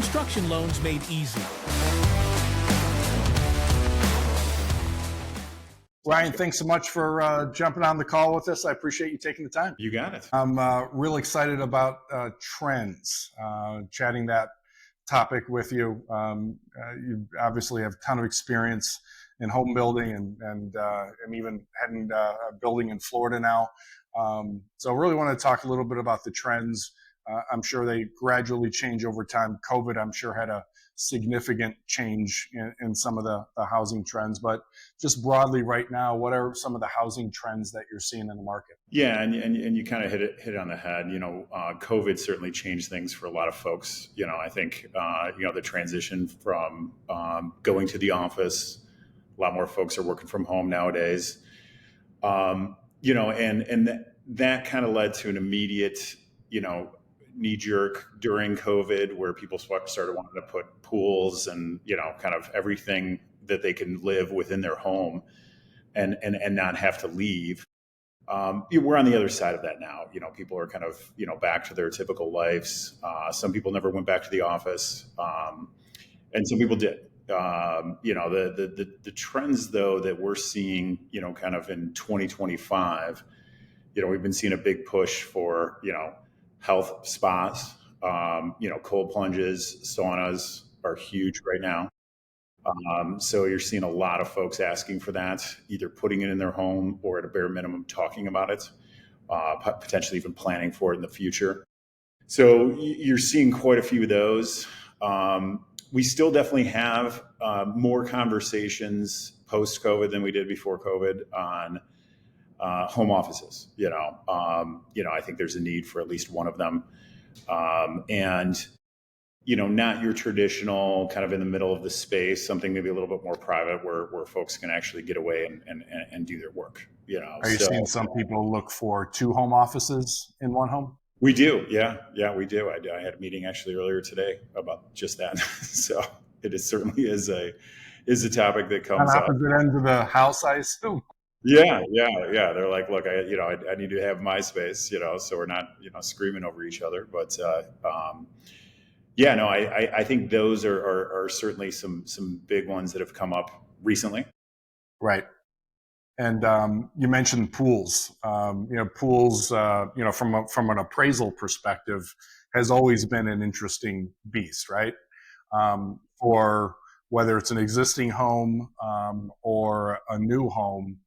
construction loans made easy. Ryan, thanks so much for jumping on the call with us. I appreciate you taking the time. You got it. I'm real excited about trends, chatting that topic with you. You obviously have a ton of experience in home building and even heading building in Florida now. So I really want to talk a little bit about the trends. I'm sure they gradually change over time. COVID, I'm sure, had a significant change in some of the housing trends, but just broadly right now, what are some of the housing trends that you're seeing in the market? Yeah, and you kind of hit it on the head. COVID certainly changed things for a lot of folks. I think the transition from going to the office, a lot more folks are working from home nowadays. That kind of led to an immediate, knee jerk during COVID, where people started wanting to put pools and kind of everything that they can live within their home and not have to leave. We're on the other side of that now. People are kind of back to their typical lives. Some people never went back to the office, and some people did. The trends though that we're seeing, kind of in 2025, we've been seeing a big push for health spas. Cold plunges, saunas are huge right now. So you're seeing a lot of folks asking for that, either putting it in their home or at a bare minimum talking about it, potentially even planning for it in the future. So you're seeing quite a few of those. We still definitely have more conversations post-COVID than we did before COVID on home offices. I think there's a need for at least one of them. Not your traditional kind of in the middle of the space, something maybe a little bit more private where folks can actually get away and do their work. Are you seeing some people look for 2 home offices in one home? We do. Yeah, we do. I had a meeting actually earlier today about just that. So it certainly is a topic that comes on up. Opposite ends of the house, I assume. Yeah. They're like, look, I need to have my space, so we're not, screaming over each other. But I think those are certainly some big ones that have come up recently. Right. And you mentioned pools. Pools, from an appraisal perspective, has always been an interesting beast, right? For whether it's an existing home or a new home,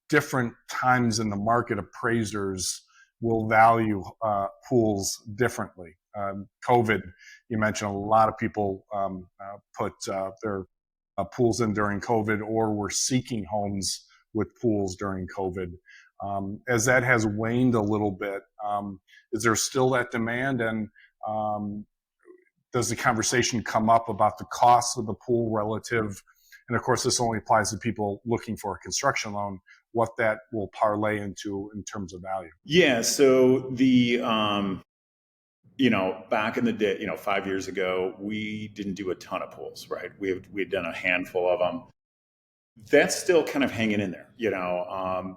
different times in the market, appraisers will value pools differently. COVID, you mentioned a lot of people put their pools in during COVID or were seeking homes with pools during COVID. As that has waned a little bit, is there still that demand? And does the conversation come up about the cost of the pool relative? And of course, this only applies to people looking for a construction loan, what that will parlay into in terms of value. Yeah. So the, back in the day, 5 years ago, we didn't do a ton of pools, right? We'd done a handful of them. That's still kind of hanging in there.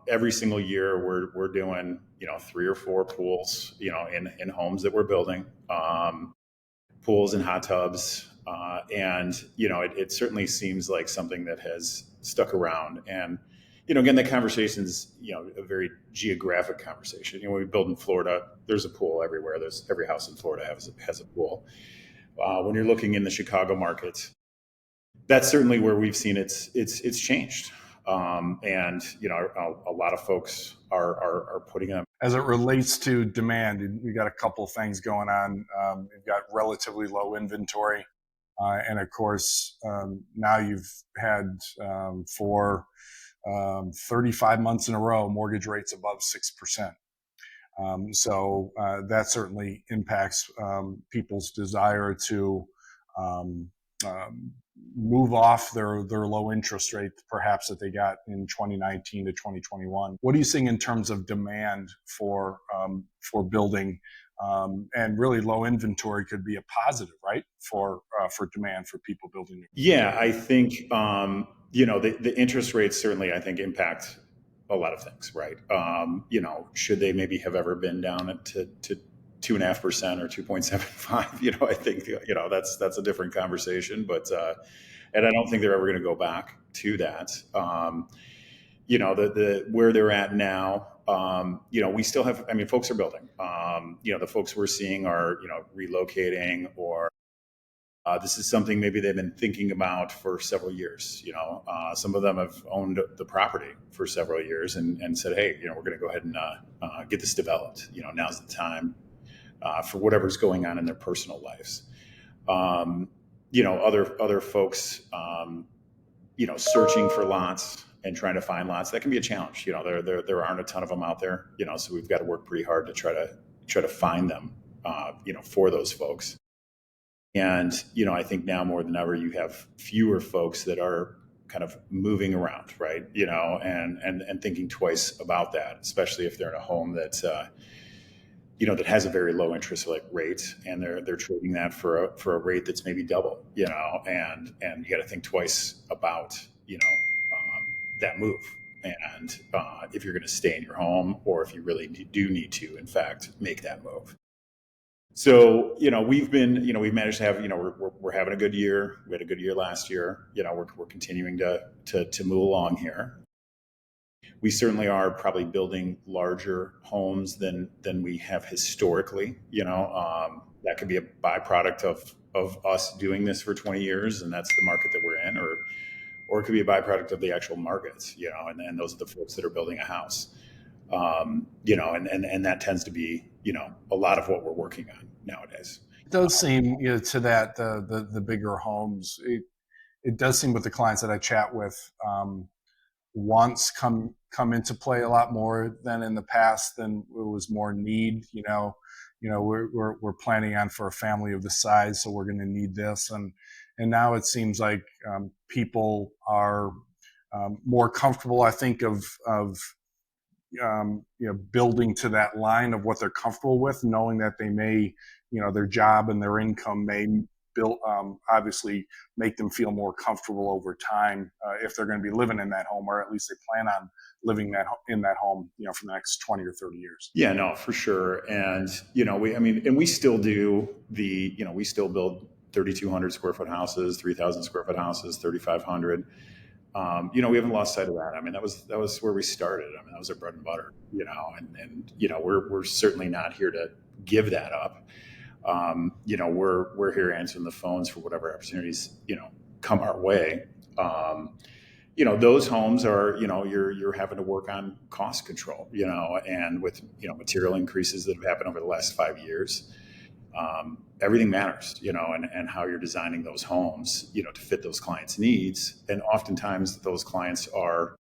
Every single year we're doing, 3 or 4 pools, in homes that we're building, pools and hot tubs. It certainly seems like something that has stuck around. And, again, the conversation's, a very geographic conversation. When we build in Florida, there's a pool everywhere. Every house in Florida has a pool. When you're looking in the Chicago market, that's certainly where we've seen it's changed. A lot of folks are putting them. As it relates to demand, we got a couple of things going on. You've got relatively low inventory. And of course, now you've had for 35 months in a row, mortgage rates above 6%. So that certainly impacts people's desire to move off their low interest rate, perhaps that they got in 2019 to 2021. What are you seeing in terms of demand for building? And really, low inventory could be a positive, right, for demand for people building. Yeah, I think the interest rates certainly, I think, impact a lot of things, right? Should they maybe have ever been down to 2.5% or 2.75, I think, that's a different conversation, but, and I don't think they're ever going to go back to that. The where they're at now, we still have, folks are building, the folks we're seeing are, relocating, or this is something maybe they've been thinking about for several years. Some of them have owned the property for several years and said, hey, we're going to go ahead and get this developed. Now's the time for whatever's going on in their personal lives. Other folks, searching for lots and trying to find lots, that can be a challenge. There aren't a ton of them out there. So we've got to work pretty hard to try to find them. For those folks. And, I think now more than ever, you have fewer folks that are kind of moving around, right? And thinking twice about that, especially if they're in a home that, that has a very low interest rate, and they're trading that for a rate that's maybe double, and you got to think twice about, that move. And if you're going to stay in your home, or if you really do need to, in fact, make that move. So, we've managed to have, we're having a good year. We had a good year last year. We're continuing to move along here. We certainly are probably building larger homes than we have historically. That could be a byproduct of us doing this for 20 years, and that's the market that we're in, or it could be a byproduct of the actual markets, and those are the folks that are building a house. And that tends to be, a lot of what we're working on nowadays. It does seem, to that the bigger homes. It does seem with the clients that I chat with, wants come into play a lot more than in the past. Than it was more need. We're planning on for a family of this size, so we're going to need this, and now it seems like people are more comfortable, I think, of building to that line of what they're comfortable with, knowing that they may, their job and their income may build, obviously make them feel more comfortable over time if they're going to be living in that home, or at least they plan on living in that home, for the next 20 or 30 years. Yeah, no, for sure. And, we still do we still build 3,200 square foot houses, 3,000 square foot houses, 3,500. We haven't lost sight of that. That was where we started. That was our bread and butter, and we're certainly not here to give that up. We're here answering the phones for whatever opportunities, come our way. Those homes are, you're having to work on cost control, and with, material increases that have happened over the last 5 years. Everything matters, and how you're designing those homes, to fit those clients' needs. And oftentimes those clients are,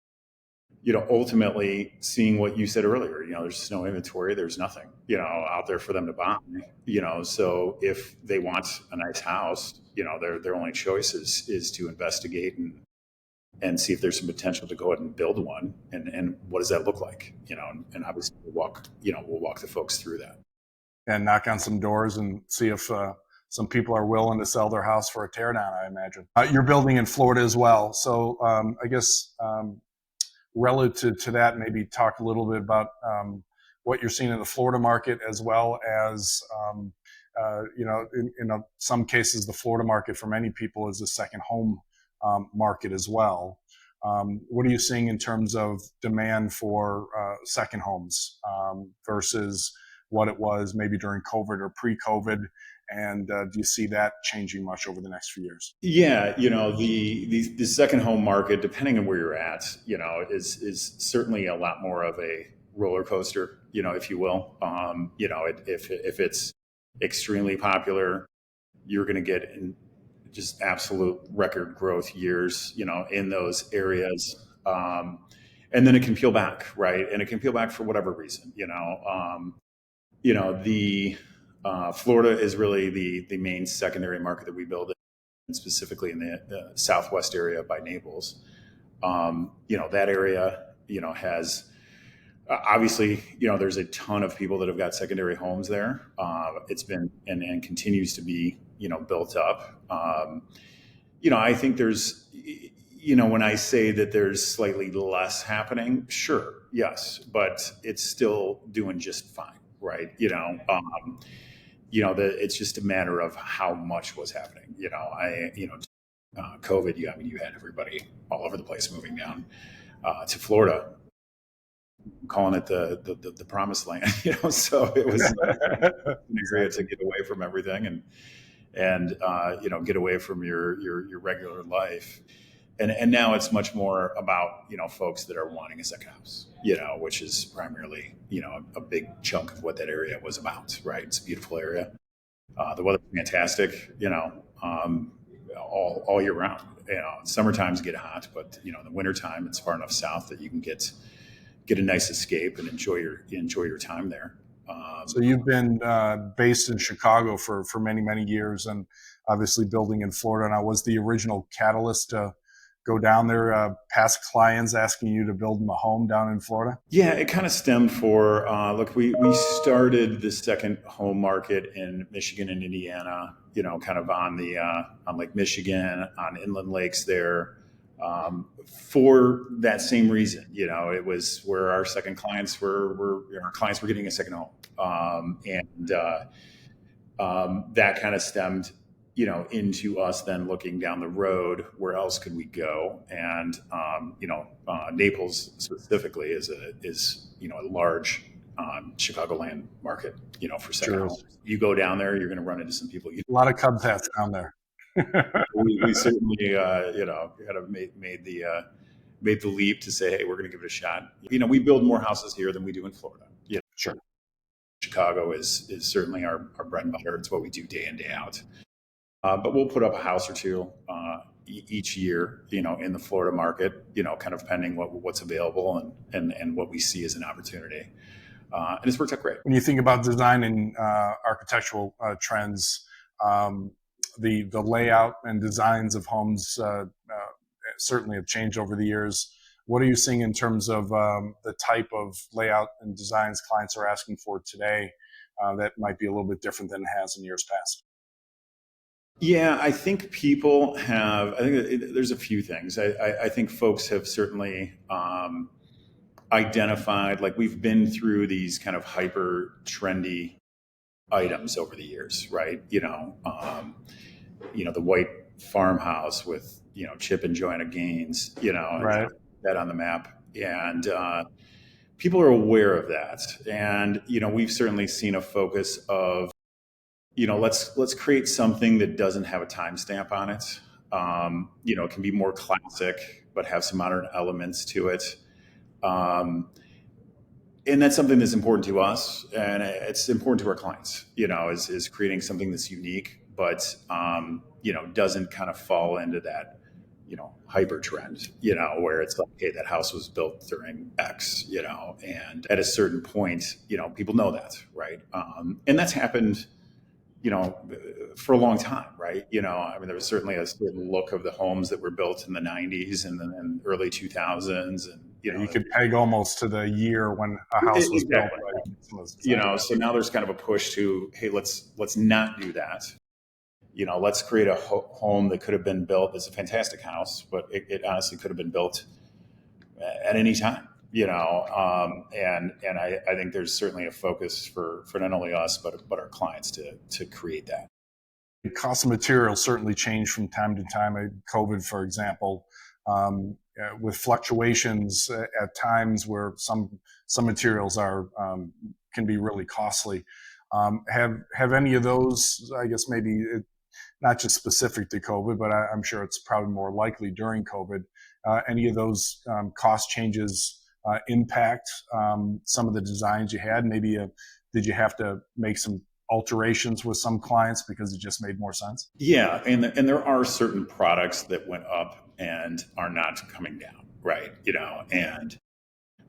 ultimately seeing what you said earlier, there's no inventory, there's nothing, out there for them to buy, so if they want a nice house, their only choice is to investigate and see if there's some potential to go ahead and build one. And what does that look like? And obviously we'll walk the folks through that. And knock on some doors and see if some people are willing to sell their house for a teardown, I imagine. You're building in Florida as well. So I guess relative to that, maybe talk a little bit about what you're seeing in the Florida market, as well as, in some cases, the Florida market for many people is a second home market as well. What are you seeing in terms of demand for second homes versus what it was maybe during COVID or pre-COVID? And do you see that changing much over the next few years? Yeah, the second home market, depending on where you're at, is certainly a lot more of a roller coaster, if you will. If it's extremely popular, you're going to get just absolute record growth years, in those areas. And then it can peel back, right? And it can peel back for whatever reason, Florida is really the main secondary market that we build in, specifically in the southwest area by Naples. That area, has obviously, there's a ton of people that have got secondary homes there. It's been and continues to be, built up. I think there's, when I say that there's slightly less happening, sure, yes, but it's still doing just fine. right? It's just a matter of how much was happening. COVID, you had everybody all over the place moving down to Florida, calling it the promised land. So it was an area to get away from everything and get away from your regular life. And now it's much more about folks that are wanting a second house, which is primarily a big chunk of what that area was about, right? It's a beautiful area. The weather's fantastic, all year round. Summertimes get hot, but in the wintertime it's far enough south that you can get a nice escape and enjoy your time there. So you've been based in Chicago for many years, and obviously building in Florida. Now, was the original catalyst to go down there, past clients asking you to build them a home down in Florida? Yeah, it kind of stemmed for, look, we started the second home market in Michigan and Indiana, kind of on Lake Michigan, on inland lakes there, for that same reason. It was where our second clients our clients were getting a second home. That kind of stemmed into us then looking down the road, where else could we go? And Naples specifically is a large Chicagoland market, for second homes. You go down there, you're going to run into some people. A lot of Cubs hats down there. we certainly kind of made the leap to say, hey, we're going to give it a shot. We build more houses here than we do in Florida. Sure. Chicago is certainly our bread and butter. It's what we do day in, day out. But we'll put up a house or two each year, in the Florida market, kind of pending what's available and what we see as an opportunity. And it's worked out great. When you think about design and architectural trends, the layout and designs of homes certainly have changed over the years. What are you seeing in terms of the type of layout and designs clients are asking for today that might be a little bit different than it has in years past? Yeah, I think there's a few things. I think folks have certainly identified, like, we've been through these kind of hyper trendy items over the years, right? The white farmhouse with, Chip and Joanna Gaines, Right. that on the map. And people are aware of that. And, we've certainly seen a focus of, let's create something that doesn't have a timestamp on it. It can be more classic, but have some modern elements to it. And that's something that's important to us, and it's important to our clients, is creating something that's unique, but, doesn't kind of fall into that, hyper trend, where it's like, hey, that house was built during X, and at a certain point, people know that, right? And that's happened, for a long time, right? There was certainly a certain look of the homes that were built in the 90s and then early 2000s. And, you could peg almost to the year when a house was exactly. built. So now there's kind of a push to, hey, let's not do that. Let's create a home that could have been built. It's a fantastic house, but it honestly could have been built at any time. And I think there's certainly a focus for not only us but our clients to create that. The cost of materials certainly change from time to time. COVID, for example, with fluctuations at times where some materials can be really costly. Have any of those, I guess maybe not just specific to COVID, but I'm sure it's probably more likely during COVID, any of those cost changes impact some of the designs you had? Maybe did you have to make some alterations with some clients because it just made more sense? Yeah, and there are certain products that went up and are not coming down, right? And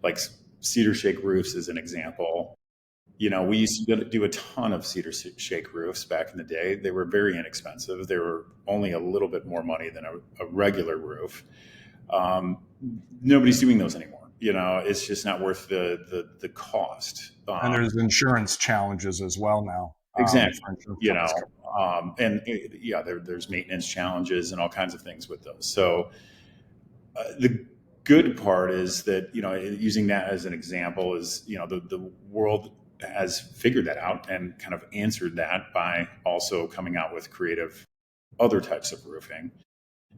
like cedar shake roofs is an example. We used to do a ton of cedar shake roofs back in the day. They were very inexpensive. They were only a little bit more money than a regular roof. Nobody's doing those anymore. It's just not worth the cost. And there's insurance challenges as well now. Exactly. There's maintenance challenges and all kinds of things with those. So the good part is that, using that as an example is, the world has figured that out and kind of answered that by also coming out with creative other types of roofing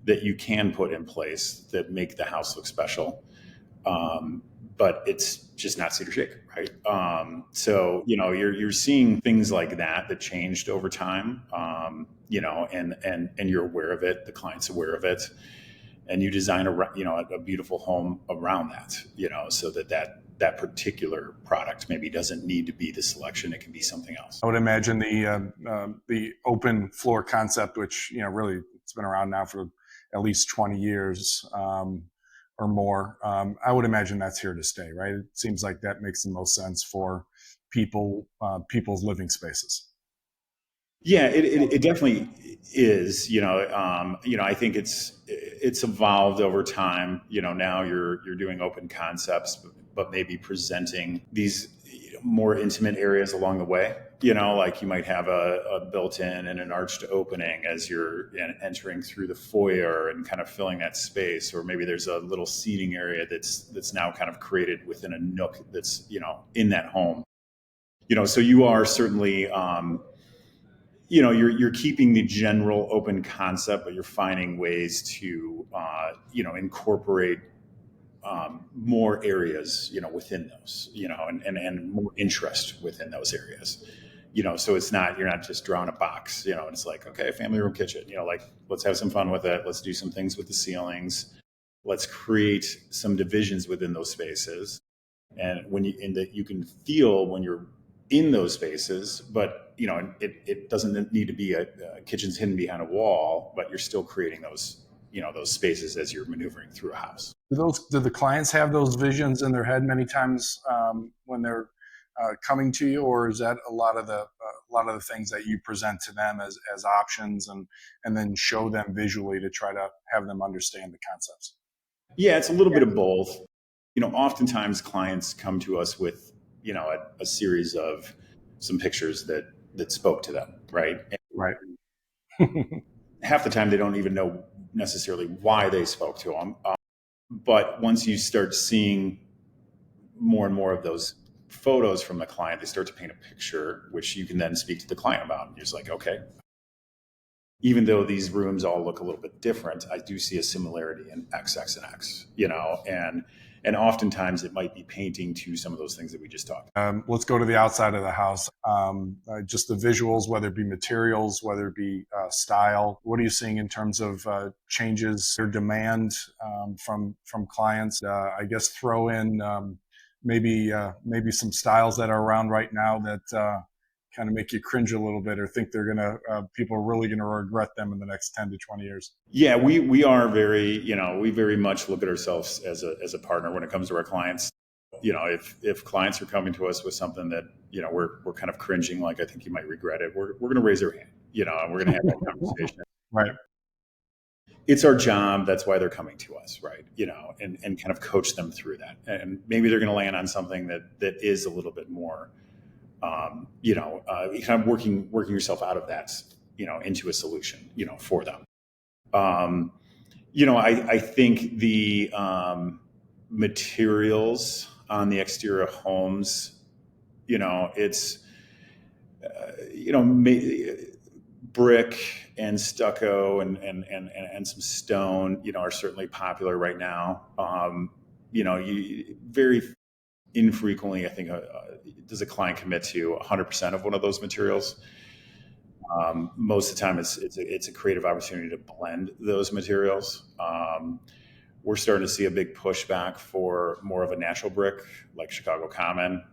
that you can put in place that make the house look special. But it's just not cedar shake, right? So you're seeing things like that changed over time, and you're aware of it. The client's aware of it, and you design a beautiful home around that, so that particular product maybe doesn't need to be the selection; it can be something else. I would imagine the open floor concept, which really it's been around now for at least 20 years. Or more. I would imagine that's here to stay, right? It seems like that makes the most sense for people's living spaces. Yeah, it definitely is. I think it's evolved over time. Now you're doing open concepts, but maybe presenting these more intimate areas along the way. Like you might have a built-in and an arched opening as you're entering through the foyer and kind of filling that space, or maybe there's a little seating area that's now kind of created within a nook that's in that home. So you are certainly. You're keeping the general open concept, but you're finding ways to incorporate more areas within those, and more interest within those areas. So you're not just drawing a box. It's like, okay, family room, kitchen. Like, let's have some fun with it. Let's do some things with the ceilings. Let's create some divisions within those spaces, and that you can feel when you're in those spaces, but it doesn't need to be a kitchen's hidden behind a wall, but you're still creating those spaces as you're maneuvering through a house. Do the clients have those visions in their head many times when they're coming to you, or is that a lot of the things that you present to them as options and then show them visually to try to have them understand the concepts? Yeah, it's a little bit of both. Oftentimes clients come to us with a series of some pictures that spoke to them, right? Right. Half the time they don't even know necessarily why they spoke to them. But once you start seeing more and more of those photos from the client, they start to paint a picture, which you can then speak to the client about. And you're just like, okay, even though these rooms all look a little bit different, I do see a similarity in X, X, and X, and oftentimes it might be painting to some of those things that we just talked about. Let's go to the outside of the house. Just the visuals, whether it be materials, whether it be style. What are you seeing in terms of changes or demand from clients? I guess throw in maybe some styles that are around right now that kind of make you cringe a little bit or think people are really going to regret them in the next 10 to 20 years. Yeah, we are very, we very much look at ourselves as a partner when it comes to our clients. If clients are coming to us with something that, we're kind of cringing, like, I think you might regret it, we're going to raise our hand, and we're going to have that conversation. Right. It's our job. That's why they're coming to us, right? And kind of coach them through that. And maybe they're going to land on something that is a little bit more, kind of working yourself out of that, into a solution, for them. I think the materials on the exterior of homes, it's, brick and stucco and some stone, are certainly popular right now. Very infrequently, I think, does a client commit to 100% of one of those materials. Most of the time, it's a creative opportunity to blend those materials. We're starting to see a big pushback for more of a natural brick, like Chicago Common,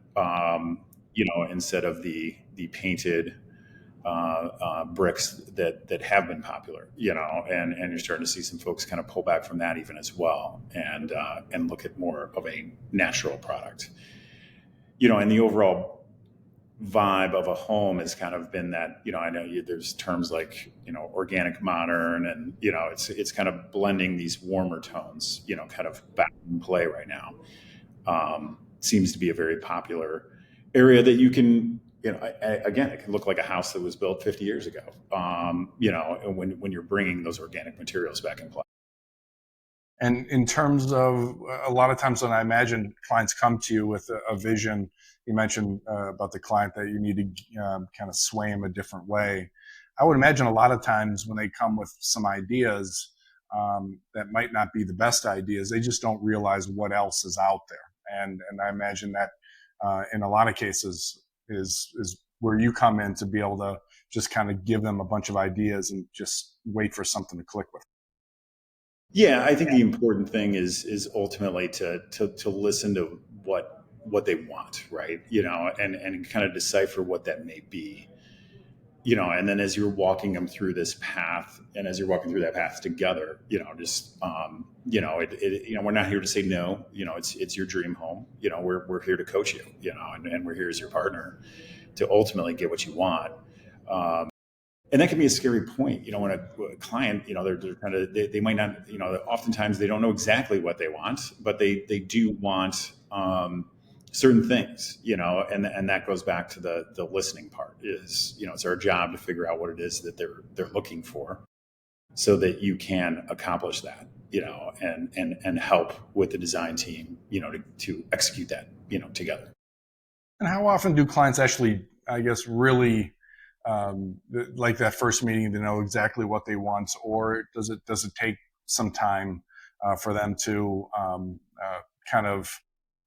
instead of the painted bricks that have been popular, and you're starting to see some folks kind of pull back from that even as well, and look at more of a natural product. And the overall vibe of a home has kind of been that, I know there's terms like, organic modern, and, it's kind of blending these warmer tones, kind of back in play right now. Seems to be a very popular area that you can, again, it can look like a house that was built 50 years ago, when you're bringing those organic materials back in play. And in terms of, a lot of times when I imagine clients come to you with a vision, you mentioned about the client that you need to kind of sway them a different way. I would imagine a lot of times when they come with some ideas that might not be the best ideas, they just don't realize what else is out there. And I imagine that in a lot of cases is where you come in to be able to just kind of give them a bunch of ideas and just wait for something to click with. Yeah, I think the important thing is ultimately to listen to what they want, right? And kind of decipher what that may be. And then as you're walking them through this path, and as you're walking through that path together, we're not here to say no. It's your dream home. We're here to coach you. And we're here as your partner to ultimately get what you want. And that can be a scary point, when a client, they're kind of, they might not, oftentimes they don't know exactly what they want, but they do want certain things, and that goes back to the listening part is, it's our job to figure out what it is that they're looking for so that you can accomplish that, and help with the design team, to execute that, together. And how often do clients actually, I guess, really like that first meeting to know exactly what they want, or does it take some time for them to kind of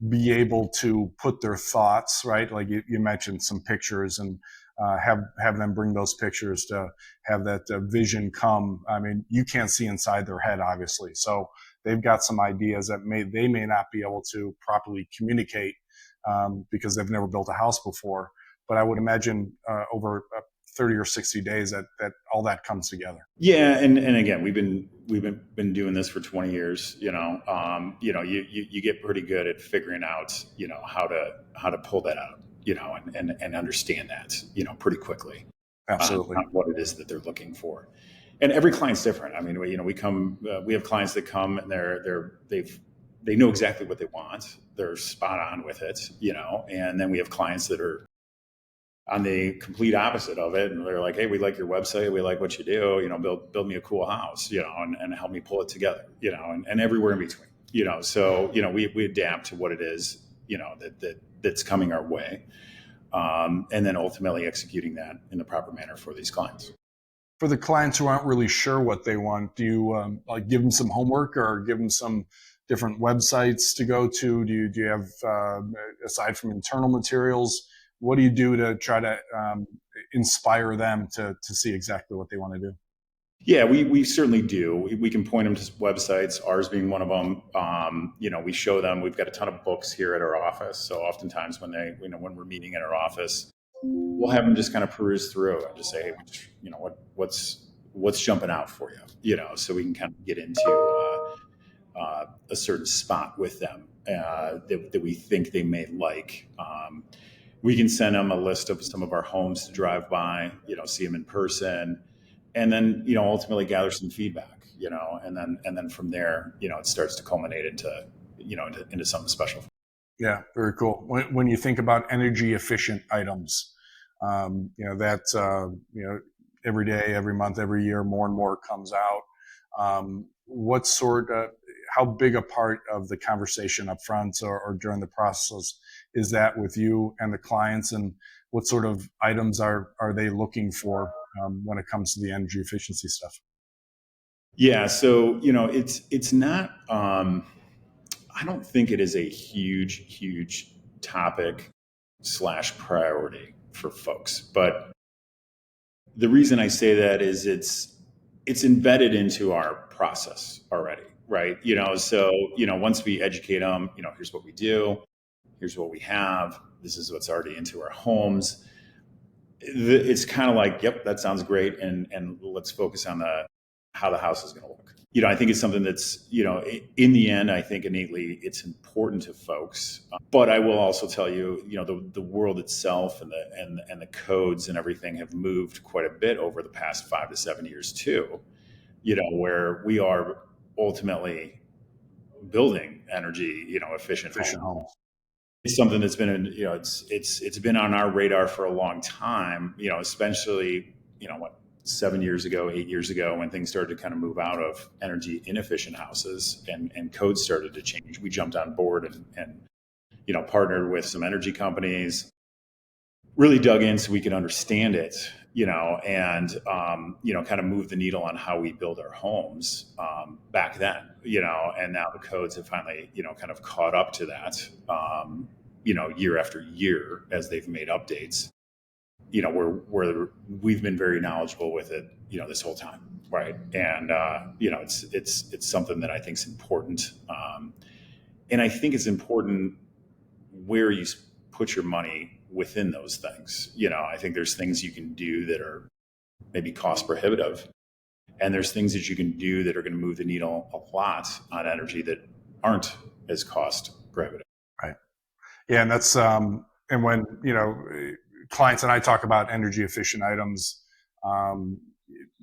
be able to put their thoughts, right? Like you mentioned some pictures, and have them bring those pictures to have that vision come. I mean, you can't see inside their head, obviously, so they've got some ideas that they may not be able to properly communicate because they've never built a house before. But I would imagine over 30 or 60 days that all that comes together. Yeah, and again, we've been doing this for 20 years. You get pretty good at figuring out how to pull that out, and understand that pretty quickly. Absolutely. What it is that they're looking for, and every client's different. I mean, we have clients that come and they know exactly what they want. They're spot on with it, and then we have clients that are on the complete opposite of it. And they're like, hey, we like your website. We like what you do, build me a cool house, and help me pull it together, and everywhere in between, so, we adapt to what it is, that's coming our way. And then ultimately executing that in the proper manner for these clients. For the clients who aren't really sure what they want, do you like give them some homework or give them some different websites to go to? Do you have, aside from internal materials, what do you do to try to inspire them to see exactly what they want to do? Yeah, we certainly do. We can point them to websites, ours being one of them. We show them, we've got a ton of books here at our office. So oftentimes when when we're meeting at our office, we'll have them just kind of peruse through and just say, hey, what's jumping out for you, so we can kind of get into a certain spot with them that we think they may like. We can send them a list of some of our homes to drive by, see them in person, and then, ultimately gather some feedback, and then from there, it starts to culminate into something special. Yeah, very cool. When you think about energy efficient items, every day, every month, every year, more and more comes out. How big a part of the conversation up front or during the process is that with you and the clients, and what sort of items are they looking for when it comes to the energy efficiency stuff? Yeah, so it's not. I don't think it is a huge topic / priority for folks, but the reason I say that is it's embedded into our process already, right? So once we educate them, here's what we do, here's what we have, this is what's already into our homes. It's kind of like, yep, that sounds great, and let's focus on how the house is going to look. I think it's something that's, in the end, I think innately it's important to folks. But I will also tell you, the world itself and the codes and everything have moved quite a bit over the past 5 to 7 years too. Where we are ultimately building energy, efficient homes. It's something that's been, it's been on our radar for a long time, especially, 7 years ago, 8 years ago, when things started to kind of move out of energy inefficient houses and codes started to change. We jumped on board partnered with some energy companies, really dug in so we could understand it, and kind of move the needle on how we build our homes back then, and now the codes have finally, kind of caught up to that, year after year as they've made updates. Where we've been very knowledgeable with it, this whole time, right? And it's something that I think is important, and I think it's important where you put your money within those things. I think there's things you can do that are maybe cost prohibitive, and there's things that you can do that are going to move the needle a lot on energy that aren't as cost prohibitive. Right. Yeah, and that's and when clients and I talk about energy efficient items,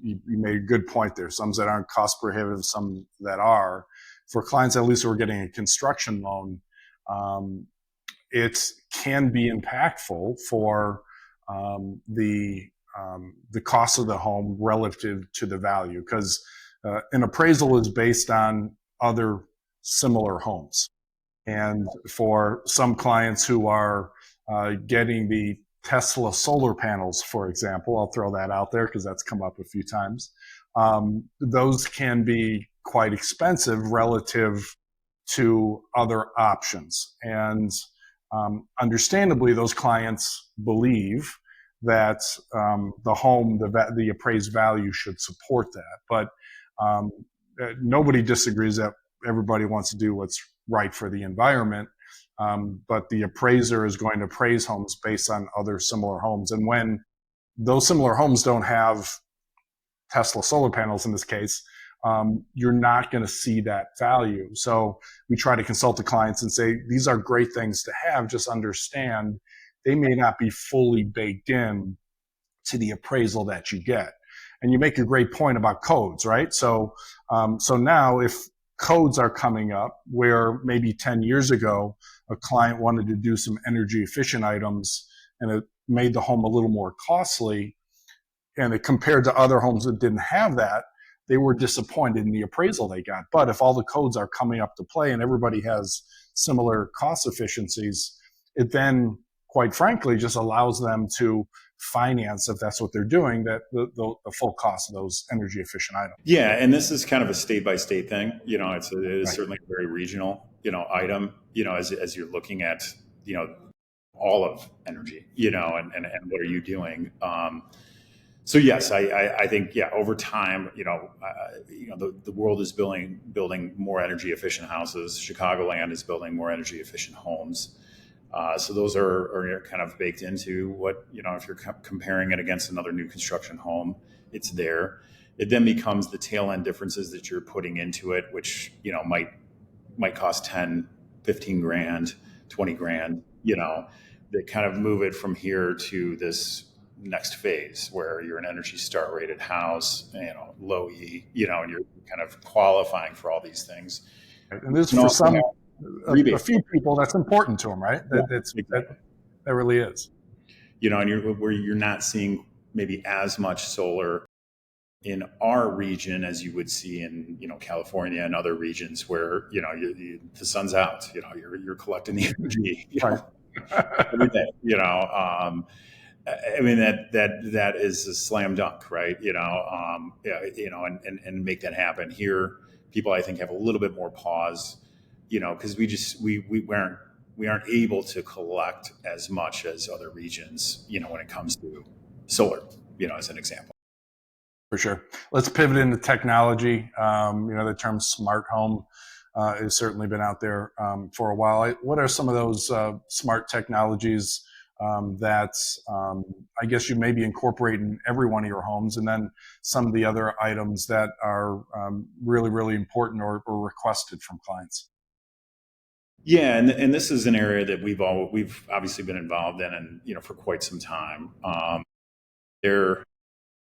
you made a good point there. Some that aren't cost prohibitive, some that are. For clients, at least who are getting a construction loan, it can be impactful for the cost of the home relative to the value, because an appraisal is based on other similar homes. And for some clients who are getting the Tesla solar panels, for example, I'll throw that out there because that's come up a few times. Those can be quite expensive relative to other options. And understandably, those clients believe that the home, the appraised value should support that. But nobody disagrees that everybody wants to do what's right for the environment. But the appraiser is going to appraise homes based on other similar homes. And when those similar homes don't have Tesla solar panels in this case, you're not going to see that value. So we try to consult the clients and say, these are great things to have, just understand they may not be fully baked in to the appraisal that you get. And you make a great point about codes, right? So now if codes are coming up where maybe 10 years ago, a client wanted to do some energy efficient items and it made the home a little more costly, and it compared to other homes that didn't have that, they were disappointed in the appraisal they got. But if all the codes are coming up to play and everybody has similar cost efficiencies, it then, quite frankly, just allows them to finance, if that's what they're doing, that the full cost of those energy efficient items. Yeah, and this is kind of a state by state thing. It is Right. certainly a very regional, item. As you're looking at, all of energy, and what are you doing? So yes, I think, over time, the world is building more energy efficient houses. Chicagoland is building more energy efficient homes. So those are kind of baked into what, if you're comparing it against another new construction home, it's there. It then becomes the tail end differences that you're putting into it, which, might cost 10, 15 grand, 20 grand, that kind of move it from here to this next phase where you're an Energy Star rated house, low E, and you're kind of qualifying for all these things. And this for some, a few people, that's important to them, right? Exactly. That really is. And you're not seeing maybe as much solar in our region as you would see in, California and other regions where, the sun's out, you're collecting the energy, Right. every day, I mean, that is a slam dunk, right? And make that happen here. People, I think, have a little bit more pause, because we aren't able to collect as much as other regions, when it comes to solar, as an example. For sure. Let's pivot into technology. The term smart home has certainly been out there for a while. What are some of those smart technologies that I guess you maybe incorporate in every one of your homes, and then some of the other items that are really, really important or requested from clients? Yeah, and this is an area that we've obviously been involved in, and for quite some time. There,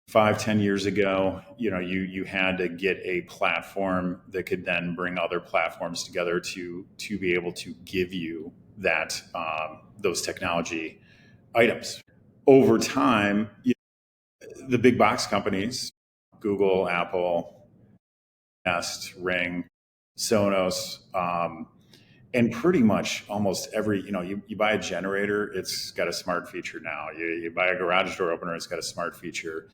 5-10 years ago, you had to get a platform that could then bring other platforms together to be able to give you that those technology items. Over time, the big box companies, Google, Apple, Nest, Ring, Sonos, And pretty much almost every, you buy a generator, it's got a smart feature now. You buy a garage door opener, it's got a smart feature.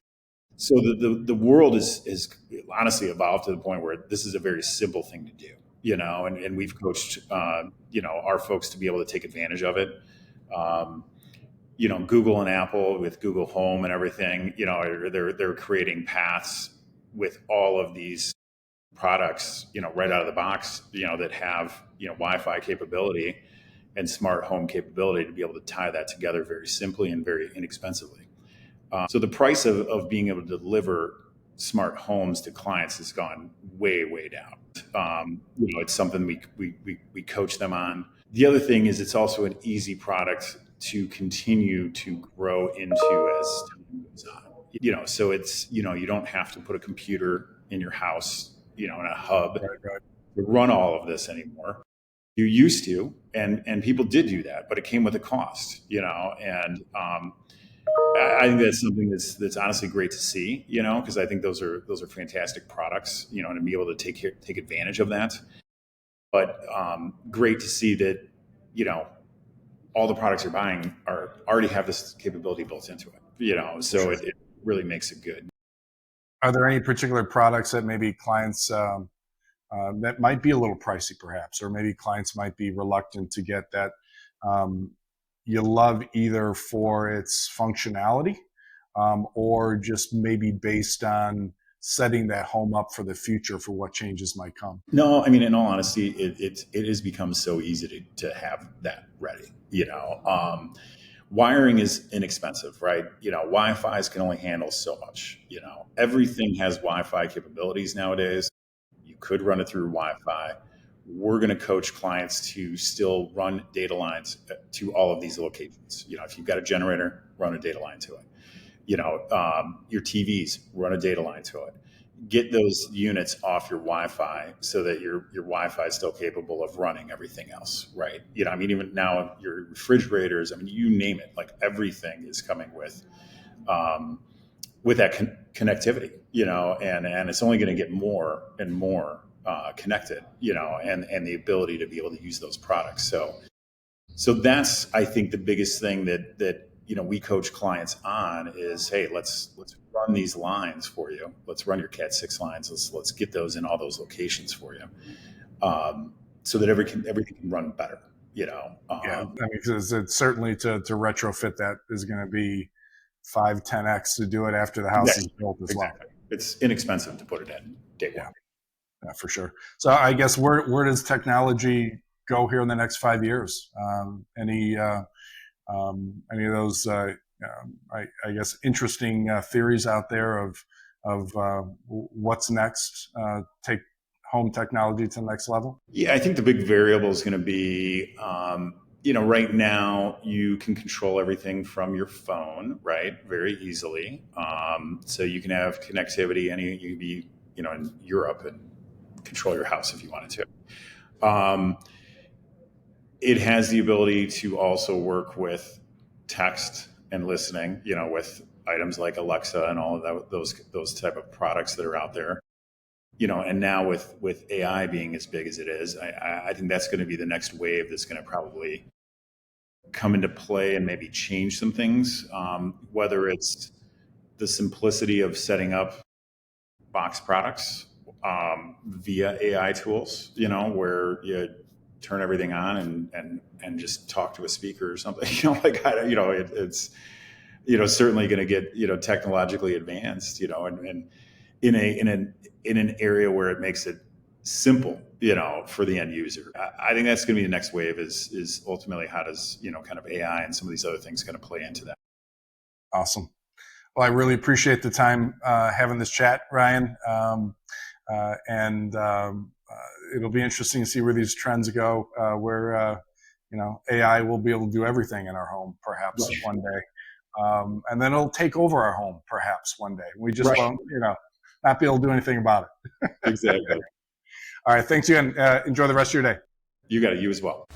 So the world is honestly evolved to the point where this is a very simple thing to do, and we've coached, our folks to be able to take advantage of it. Um, Google and Apple with Google Home and everything, they're creating paths with all of these products, right out of the box, that have, Wi-Fi capability and smart home capability to be able to tie that together very simply and very inexpensively. So the price of being able to deliver smart homes to clients has gone way, way down. It's something we coach them on. The other thing is it's also an easy product to continue to grow into as time goes on. So it's, you don't have to put a computer in your house, in a hub Right. to run all of this anymore. You used to, and people did do that, but it came with a cost, and I think that's something that's honestly great to see, because I think those are fantastic products, and to be able to take advantage of that. But great to see that, all the products you're buying already have this capability built into it, so it really makes it good. Are there any particular products that maybe clients that might be a little pricey, perhaps, or maybe clients might be reluctant to get that um, you love either for its functionality or just maybe based on setting that home up for the future for what changes might come? No, I mean, in all honesty, it has become so easy to have that ready. Wiring is inexpensive, right? Wi-Fi's can only handle so much. Everything has Wi-Fi capabilities nowadays. You could run it through Wi-Fi. We're going to coach clients to still run data lines to all of these locations. If you've got a generator, run a data line to it. Your TVs, run a data line to it. Get those units off your Wi-Fi so that your Wi-Fi is still capable of running everything else, right? Even now your refrigerators, you name it, like everything is coming with that connectivity, and it's only going to get more and more connected, and the ability to be able to use those products. So that's, I think, the biggest thing that we coach clients on is, hey, let's run these lines for you. Let's run your Cat 6 lines. Let's get those in all those locations for you, so that everything can run better. Yeah, because it's certainly to retrofit that is going to be 5-10x to do it after the house is built as well. It's inexpensive to put it in day one. Yeah, for sure. So I guess where does technology go here in the next 5 years? Any of those, I guess, interesting theories out there of what's next? Take home technology to the next level? Yeah, I think the big variable is going to be, right now you can control everything from your phone, right? Very easily. So you can have connectivity, you can be, in Europe and control your house if you wanted to. It has the ability to also work with text and listening, with items like Alexa and all of those type of products that are out there. And now with AI being as big as it is, I think that's going to be the next wave that's going to probably come into play and maybe change some things, whether it's the simplicity of setting up box products via AI tools, where you turn everything on and just talk to a speaker or something, it's certainly going to get technologically advanced, and in an area where it makes it simple, for the end user. I think that's going to be the next wave is ultimately how does, kind of AI and some of these other things going to play into that. Awesome. Well, I really appreciate the time having this chat, Ryan. And it'll be interesting to see where these trends go, where, AI will be able to do everything in our home, perhaps one day. And then it'll take over our home, perhaps one day. We just won't, not be able to do anything about it. Exactly. All right. Thanks again. Enjoy the rest of your day. You got it. You as well.